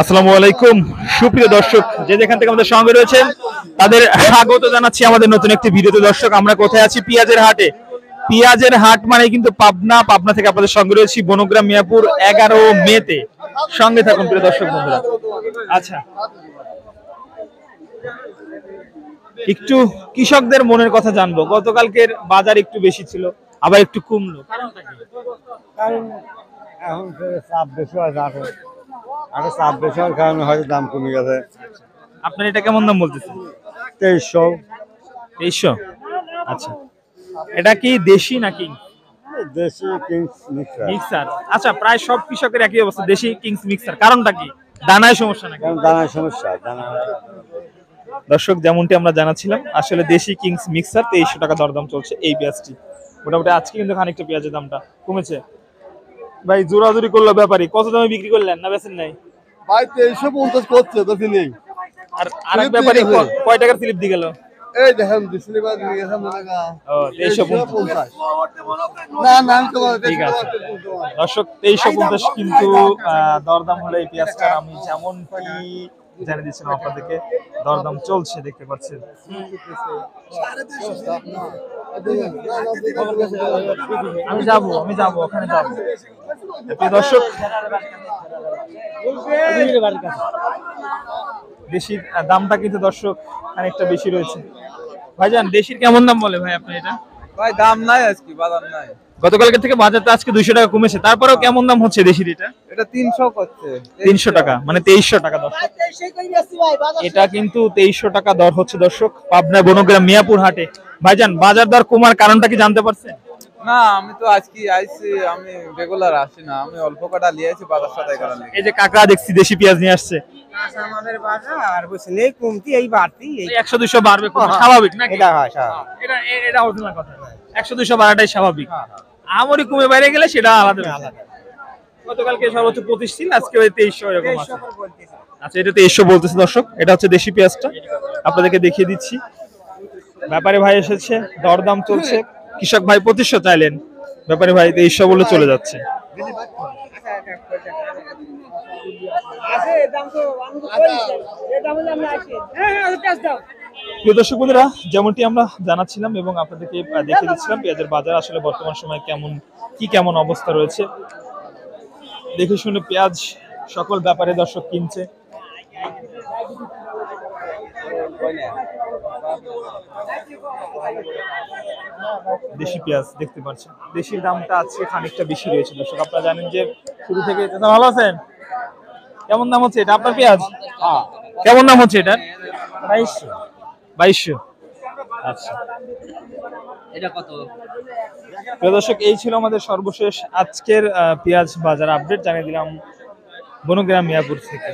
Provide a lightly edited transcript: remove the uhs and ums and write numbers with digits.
আসসালামু আলাইকুম সুপ্রিয় দর্শক, যে যেখান থেকে আমাদের সঙ্গে রয়েছেন তাদের স্বাগত জানাচ্ছি আমাদের নতুন একটি ভিডিওতে। দর্শক, আমরা কোথায় আছি? পেঁয়াজের হাটে। পেঁয়াজের হাট মানে কিন্তু পাবনা থেকে আপনাদের সঙ্গে রয়েছি বনগ্রাম মিয়াপুর 11 মেতে। সঙ্গে থাকুন প্রিয় দর্শক বন্ধুরা। আচ্ছা, একটু কৃষকদের মনের কথা জানবো। গতকালকের বাজার একটু বেশি ছিল, আবার একটু কমলো, কারণটা কি? কারণ এখন চাপ বেশি হয়, আরো চাপ বেশি হওয়ার কারণে হয়তো দাম কমে গেছে। আপনার এটা কেমন দাম বলতেছেন? 2300। 2300। আচ্ছা, এটা কি দেশি নাকি দেশি কিংস মিক্সার। মিক্সার? আচ্ছা, প্রায় সব কৃষকের একই অবস্থা, দেশি কিংস মিক্সার। কারণটা কি? দানায় সমস্যা নাকি? কারণ দানার সমস্যা, দানা। দর্শক, যেমনটি আমরা জানাচ্ছিলাম, আসলে দেশি কিংস মিক্সার 2300 টাকা দরদাম চলছে এই পেঁয়াজটি। মোটামুটি আজকে কিন্তু খানিকটা পেঁয়াজের দামটা কমেছে। ভাই জোরাজুরি করলো ব্যাপারী, কত দামে বিক্রি করলেন না বেচেন নাই? ভাই 2350 করছে তো ফিলিং। আর আরেক ব্যাপারী কয় টাকার স্লিপ দিয়ে গেল? এই দেখেন ডিসপ্লেবার দিয়ে গেছে টাকা। ও 2350। না না আমি তো ঠিক আছে দর্শক, 2350 কিন্তু দরদাম হলো এই পেঁয়াজটার। আমি যেমনটি জানিয়ে দিচ্ছিলাম আপনাদেরকে, দরদাম চলছে, দেখতে পাচ্ছেন। আমি যাব ওখানে যাব। দর্শক, দেশির দামটা কিন্তু দর্শক খানিকটা বেশি রয়েছে। ভাইজান, দেশির কেমন দাম বলে ভাই আপনি এটা? ভাই দাম নাই, আজকে বাজার নাই। গতকালকে থেকে বাজারটা আজকে 200 টাকা কমেছে, তারপরেও কেমন দাম হচ্ছে দেশির এটা? এটা 300 করছে। 300 টাকা, মানে 2300 টাকা দর্শক। এটা কিন্তু 2300 টাকা দর হচ্ছে দর্শক, পাবনা বনগ্রাম মিয়াপুর হাটে। ভাইজান, বাজার দর কমার কারণটা কি জানতে পারছেন? না, আমি তো আজকে আইছি, আমি রেগুলার আসি না, আমি অল্প কটা লিয়েছি বাজার সাথে কারণে। এই যে কাকা দেখছি দেশি পেঁয়াজ নিয়ে আসছে। আমাদের বাজার বুঝলে কমতি এই বাড়তি 100-200 বাড়বে, স্বাভাবিক নাকি? এটা হয় স্বাভাবিক। এটা অরিজিনাল কথা। 100-200 বাড়াটাই স্বাভাবিক। আমরি কমে বাইরে গেলে সেটা আলাদা বিষয়। গতকালকে সর্বোচ্চ 25 ছিল, আজকে ওই 2300 এরকম আছে। আচ্ছা, এটা 2300 বলতেছে দর্শক। এটা হচ্ছে দেশি পেঁয়াজটা, আপনাদেরকে দেখিয়ে দিচ্ছি। ব্যাপারী ভাই এসেছে, দরদাম চলছে। কৃষক ভাই 2500 চাইলেন, ব্যাপারী ভাই 2300 বলে চলে যাচ্ছে। প্রিয় দর্শক বন্ধুরা, যেমনটি আমরা জানাচ্ছিলাম এবং আপনাদেরকে দেখিয়ে দিচ্ছিলাম, পেঁয়াজের বাজার আসলে বর্তমান সময়ে কেমন অবস্থা রয়েছে। দেখে শুনে পেঁয়াজ সকল ব্যাপারে দর্শক কিনছে। দেশি পেঁয়াজ দেখতে পাচ্ছেন, দেশির দামটা আজকে খানিকটা বেশি রয়েছে দর্শক। আপনারা জানেন যে শুরু থেকে। ভালো আছেন? কেমন দাম হচ্ছে এটা আপনার পেঁয়াজ? কেমন দাম হচ্ছে এটা? 2200। আচ্ছা, এটা কত? প্রিয় দর্শক, এই ছিল আমাদের সর্বশেষ আজকের পেঁয়াজ বাজার আপডেট, জানিয়ে দিলাম বনগ্রাম মিয়াপুর থেকে।